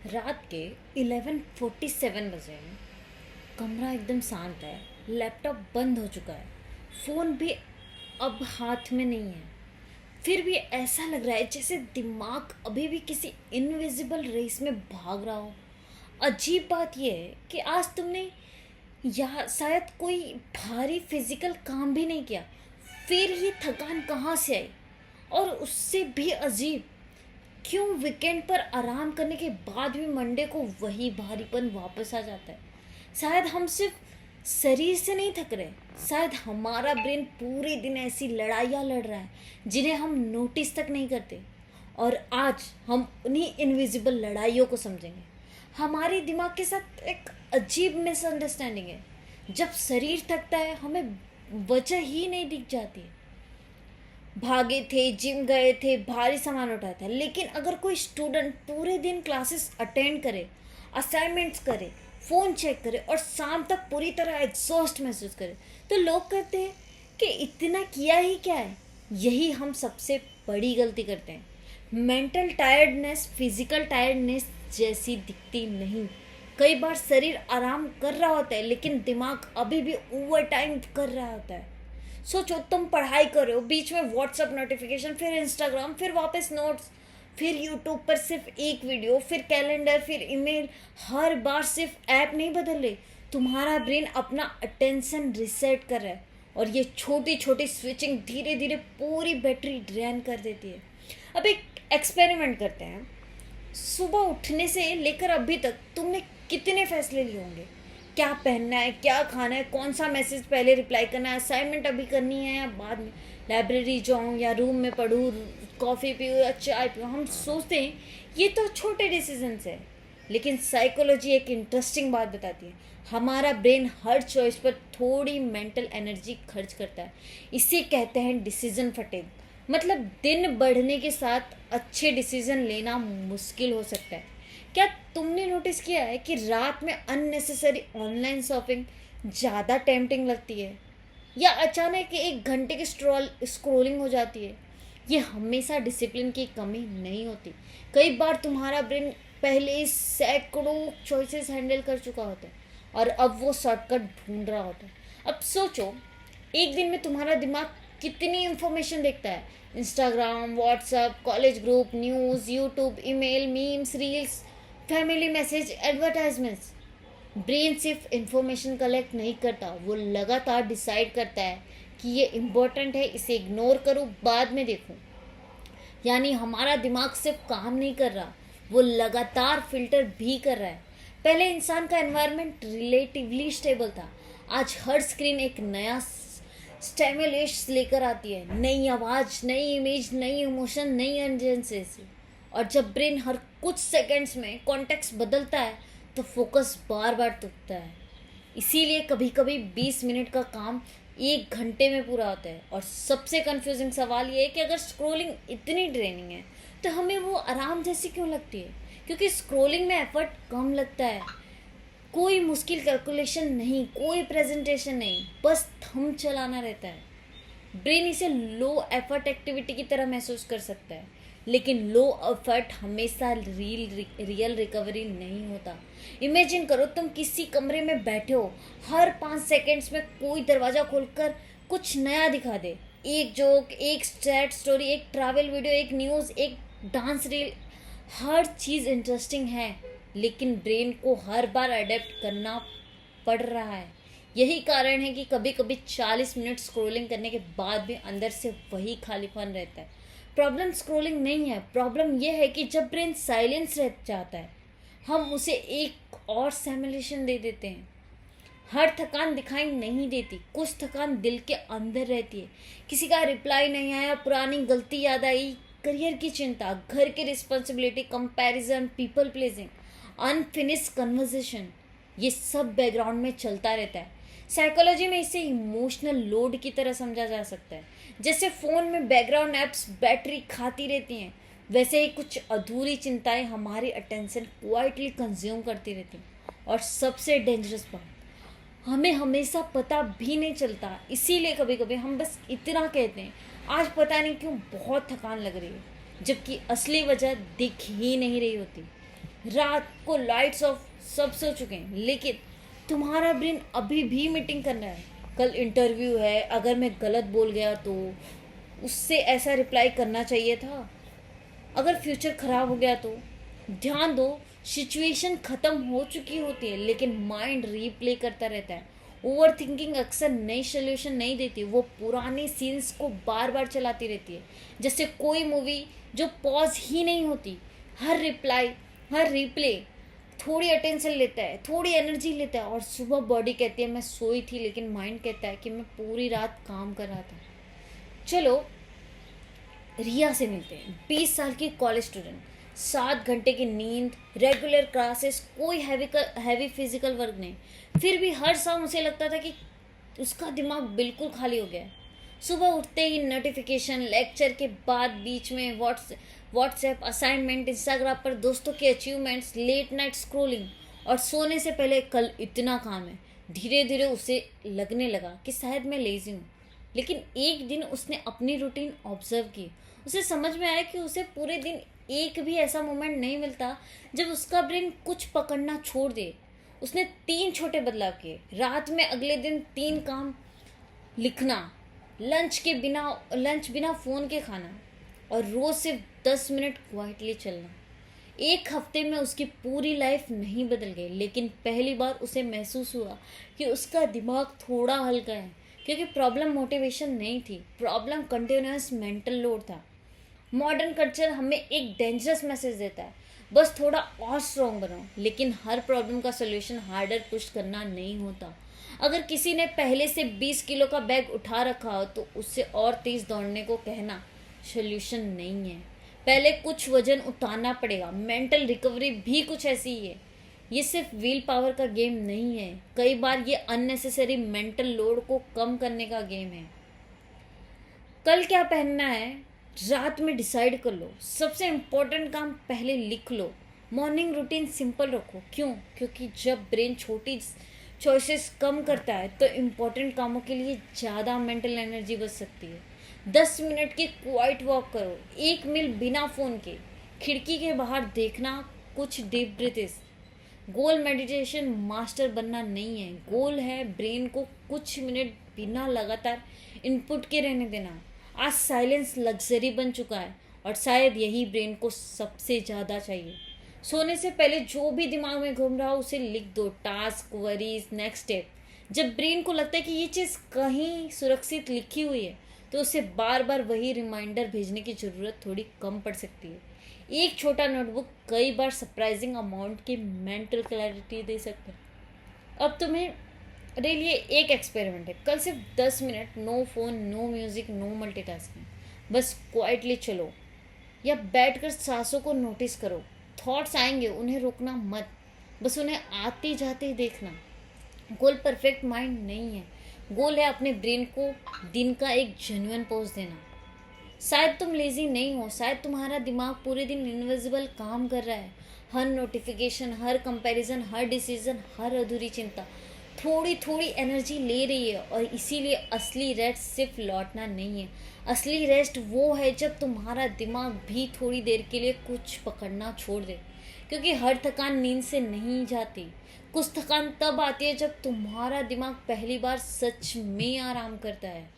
रात के 11:47 बजे हैं। कमरा एकदम शांत है। लैपटॉप बंद हो चुका है। फ़ोन भी अब हाथ में नहीं है। फिर भी ऐसा लग रहा है जैसे दिमाग अभी भी किसी इनविजिबल रेस में भाग रहा हो। अजीब बात यह है कि आज तुमने या शायद कोई भारी फिजिकल काम भी नहीं किया, फिर ये थकान कहाँ से आई? और उससे भी अजीब, क्यों वीकेंड पर आराम करने के बाद भी मंडे को वही भारीपन वापस आ जाता है? शायद हम सिर्फ शरीर से नहीं थक रहे, शायद हमारा ब्रेन पूरे दिन ऐसी लड़ाइयाँ लड़ रहा है जिन्हें हम नोटिस तक नहीं करते। और आज हम उन्हीं इनविजिबल लड़ाइयों को समझेंगे। हमारे दिमाग के साथ एक अजीब मिसअंडरस्टैंडिंग है। जब शरीर थकता है हमें वजह ही नहीं दिख जाती। भागे थे, जिम गए थे, भारी सामान उठाया था, लेकिन अगर कोई स्टूडेंट पूरे दिन क्लासेस अटेंड करे, असाइनमेंट्स करे, फ़ोन चेक करे और शाम तक पूरी तरह एग्जॉस्ट महसूस करे, तो लोग कहते हैं कि इतना किया ही क्या है। यही हम सबसे बड़ी गलती करते हैं। मेंटल टायर्डनेस फिजिकल टायर्डनेस जैसी दिखती नहीं। कई बार शरीर आराम कर रहा होता है लेकिन दिमाग अभी भी ओवर टाइम कर रहा होता है। सोचो, तुम पढ़ाई कर रहे हो, बीच में व्हाट्सअप नोटिफिकेशन, फिर इंस्टाग्राम, फिर वापस नोट्स, फिर यूट्यूब पर सिर्फ एक वीडियो, फिर कैलेंडर, फिर ईमेल। हर बार सिर्फ ऐप नहीं बदल रही, तुम्हारा ब्रेन अपना अटेंशन रिसेट कर रहा है। और ये छोटी छोटी स्विचिंग धीरे धीरे पूरी बैटरी ड्रेन कर देती है। अब एक एक्सपेरिमेंट करते हैं। सुबह उठने से लेकर अभी तक तुमने कितने फैसले लिए होंगे? क्या पहनना है, क्या खाना है, कौन सा मैसेज पहले रिप्लाई करना है, असाइनमेंट अभी करनी है या बाद में, लाइब्रेरी जाऊँ या रूम में पढूँ, कॉफ़ी पीऊँ या चाय पीऊँ। हम सोचते हैं ये तो छोटे डिसीजंस है, लेकिन साइकोलॉजी एक इंटरेस्टिंग बात बताती है। हमारा ब्रेन हर चॉइस पर थोड़ी मेंटल एनर्जी खर्च करता है। इसे कहते हैं डिसीजन फटीग। मतलब दिन बढ़ने के साथ अच्छे डिसीजन लेना मुश्किल हो सकता है। क्या तुमने नोटिस किया है कि रात में अननेसेसरी ऑनलाइन शॉपिंग ज़्यादा टेम्पटिंग लगती है, या अचानक 1 घंटे की स्क्रोलिंग हो जाती है? ये हमेशा डिसिप्लिन की कमी नहीं होती। कई बार तुम्हारा ब्रेन पहले ही सैकड़ों चॉइसेस हैंडल कर चुका होता है और अब वो शॉर्टकट ढूंढ रहा होता है। अब सोचो, एक दिन में तुम्हारा दिमाग कितनी इंफॉर्मेशन देखता है? Instagram, WhatsApp, college group, news, YouTube, email, memes, reels, family message, advertisements. Brain सिर्फ इंफॉर्मेशन कलेक्ट नहीं करता, वो लगातार डिसाइड करता है कि ये इम्पोर्टेंट है, इसे इग्नोर करूँ, बाद में देखूँ। यानी हमारा दिमाग सिर्फ काम नहीं कर रहा, वो लगातार फिल्टर भी कर रहा है। पहले इंसान का एनवायरनमेंट रिलेटिवली स्टेबल था। आज हर स्क्रीन एक नया स्टिमुलेशन लेकर आती है। नई आवाज़, नई इमेज, नई इमोशन, नई अर्जेंसी। और जब ब्रेन हर कुछ सेकंड्स में कॉन्टेक्स्ट बदलता है तो फोकस बार बार टूटता है। इसीलिए कभी कभी 20 मिनट का काम 1 घंटे में पूरा होता है। और सबसे कंफ्यूजिंग सवाल ये है कि अगर स्क्रोलिंग इतनी ड्रेनिंग है तो हमें वो आराम जैसी क्यों लगती है? क्योंकि स्क्रोलिंग में एफर्ट कम लगता है। कोई मुश्किल कैलकुलेशन नहीं, कोई प्रेजेंटेशन नहीं, बस थंब चलाना रहता है। ब्रेन इसे लो एफर्ट एक्टिविटी की तरह महसूस कर सकता है, लेकिन लो एफर्ट हमेशा रियल रिकवरी नहीं होता। इमेजिन करो, तुम किसी कमरे में बैठे हो, हर 5 सेकेंड्स में कोई दरवाज़ा खोलकर कुछ नया दिखा दे। एक जोक, एक सैड स्टोरी, एक ट्रैवल वीडियो, एक न्यूज़, एक डांस रील। हर चीज़ इंटरेस्टिंग है, लेकिन ब्रेन को हर बार अडेप्ट करना पड़ रहा है। यही कारण है कि कभी कभी 40 मिनट स्क्रोलिंग करने के बाद भी अंदर से वही खालीपन रहता है। प्रॉब्लम स्क्रोलिंग नहीं है, प्रॉब्लम यह है कि जब ब्रेन साइलेंस रह जाता है हम उसे एक और सिमुलेशन दे देते हैं। हर थकान दिखाई नहीं देती, कुछ थकान दिल के अंदर रहती है। किसी का रिप्लाई नहीं आया, पुरानी गलती याद आई, करियर की चिंता, घर की responsibility, comparison, people pledging, unfinished conversation, ये सब बैकग्राउंड में चलता रहता है। साइकोलॉजी में इसे इमोशनल लोड की तरह समझा जा सकता है। जैसे फ़ोन में बैकग्राउंड ऐप्स बैटरी खाती रहती हैं, वैसे ही कुछ अधूरी चिंताएं हमारी अटेंशन क्वाइटली कंज्यूम करती रहती हैं। और सबसे डेंजरस बात, हमें हमेशा पता भी नहीं चलता। इसीलिए कभी कभी हम बस इतना कहते हैं, आज पता नहीं क्यों बहुत थकान लग रही है, जबकि असली वजह दिख ही नहीं रही होती। रात को लाइट्स ऑफ, सब सो चुके हैं, लेकिन तुम्हारा ब्रेन अभी भी मीटिंग कर रहा है। कल इंटरव्यू है, अगर मैं गलत बोल गया तो उससे ऐसा रिप्लाई करना चाहिए था, अगर फ्यूचर खराब हो गया तो। ध्यान दो, सिचुएशन खत्म हो चुकी होती है लेकिन माइंड रीप्ले करता रहता है। ओवर थिंकिंग अक्सर नई सोल्यूशन नहीं देती, वो पुराने सीन्स को बार बार चलाती रहती है, जैसे कोई मूवी जो पॉज ही नहीं होती। हर रिप्लाई, हर रिप्ले थोड़ी अटेंशन लेता है, थोड़ी एनर्जी लेता है, और सुबह बॉडी कहती है मैं सोई थी, लेकिन माइंड कहता है कि मैं पूरी रात काम कर रहा था। चलो रिया से मिलते हैं। 20 साल की कॉलेज स्टूडेंट, 7 घंटे की नींद, रेगुलर क्लासेस, कोई हैवी फिजिकल वर्क नहीं, फिर भी हर शाम उसे लगता था कि उसका दिमाग बिल्कुल खाली हो गया है। सुबह उठते ही नोटिफिकेशन, लेक्चर के बाद बीच में व्हाट्सएप, असाइनमेंट, इंस्टाग्राम पर दोस्तों के अचीवमेंट्स, लेट नाइट स्क्रोलिंग, और सोने से पहले कल इतना काम है। धीरे धीरे उसे लगने लगा कि शायद मैं लेजी हूँ। लेकिन एक दिन उसने अपनी रूटीन ऑब्जर्व की। उसे समझ में आया कि उसे पूरे दिन एक भी ऐसा मोमेंट नहीं मिलता जब उसका ब्रेन कुछ पकड़ना छोड़ दे। उसने 3 छोटे बदलाव किए। रात में अगले दिन 3 काम लिखना, लंच बिना फ़ोन के खाना, और रोज़ सिर्फ 10 मिनट क्वाइटली चलना। एक हफ्ते में उसकी पूरी लाइफ नहीं बदल गई, लेकिन पहली बार उसे महसूस हुआ कि उसका दिमाग थोड़ा हल्का है। क्योंकि प्रॉब्लम मोटिवेशन नहीं थी, प्रॉब्लम कंटिन्यूस मेंटल लोड था। मॉडर्न कल्चर हमें एक डेंजरस मैसेज देता है, बस थोड़ा और स्ट्रॉन्ग बनो। लेकिन हर प्रॉब्लम का सोल्यूशन हार्डर पुश करना नहीं होता। अगर किसी ने पहले से 20 किलो का बैग उठा रखा हो तो उससे और तेज दौड़ने को कहना सोल्यूशन नहीं है। पहले कुछ वजन उतारना पड़ेगा। मेंटल रिकवरी भी कुछ ऐसी ही है। ये सिर्फ व्हील पावर का गेम नहीं है, कई बार ये अननेसेसरी मेंटल लोड को कम करने का गेम है। कल क्या पहनना है रात में डिसाइड कर लो। सबसे इम्पोर्टेंट काम पहले लिख लो। मॉर्निंग रूटीन सिंपल रखो। क्यों? क्योंकि जब ब्रेन छोटी चॉइसेस कम करता है तो इम्पोर्टेंट कामों के लिए ज़्यादा मेंटल एनर्जी बच सकती है। 10 मिनट की क्वाइट वॉक करो, 1 मील बिना फ़ोन के, खिड़की के बाहर देखना, कुछ डीप ब्रीथेस। गोल मेडिटेशन मास्टर बनना नहीं है, गोल है ब्रेन को कुछ मिनट बिना लगातार इनपुट के रहने देना। आज साइलेंस लग्जरी बन चुका है और शायद यही ब्रेन को सबसे ज़्यादा चाहिए। सोने से पहले जो भी दिमाग में घूम रहा हो उसे लिख दो, टास्क, वरीज, नेक्स्ट स्टेप। जब ब्रेन को लगता है कि ये चीज़ कहीं सुरक्षित लिखी हुई है तो उसे बार बार वही रिमाइंडर भेजने की ज़रूरत थोड़ी कम पड़ सकती है। एक छोटा नोटबुक कई बार सरप्राइजिंग अमाउंट की मेंटल क्लैरिटी दे सकता है। अब तुम्हें मेरे लिए एक एक्सपेरिमेंट है। कल सिर्फ 10 minute, no phone, no music, no multitasking, बस क्वाइटली चलो या बैठकर सांसों को नोटिस करो। थॉट्स आएंगे, उन्हें रोकना मत, बस उन्हें आते जाते ही देखना। गोल परफेक्ट माइंड नहीं है, गोल है अपने ब्रेन को दिन का एक जेन्युइन पॉज देना। शायद तुम लेजी नहीं हो, शायद तुम्हारा दिमाग पूरे दिन इनविजिबल काम कर रहा है। हर नोटिफिकेशन, हर कंपैरिजन, हर डिसीजन, हर अधूरी चिंता थोड़ी थोड़ी एनर्जी ले रही है। और इसीलिए असली रेस्ट सिर्फ लौटना नहीं है, असली रेस्ट वो है जब तुम्हारा दिमाग भी थोड़ी देर के लिए कुछ पकड़ना छोड़ दे। क्योंकि हर थकान नींद से नहीं जाती, कुछ थकान तब आती है जब तुम्हारा दिमाग पहली बार सच में आराम करता है।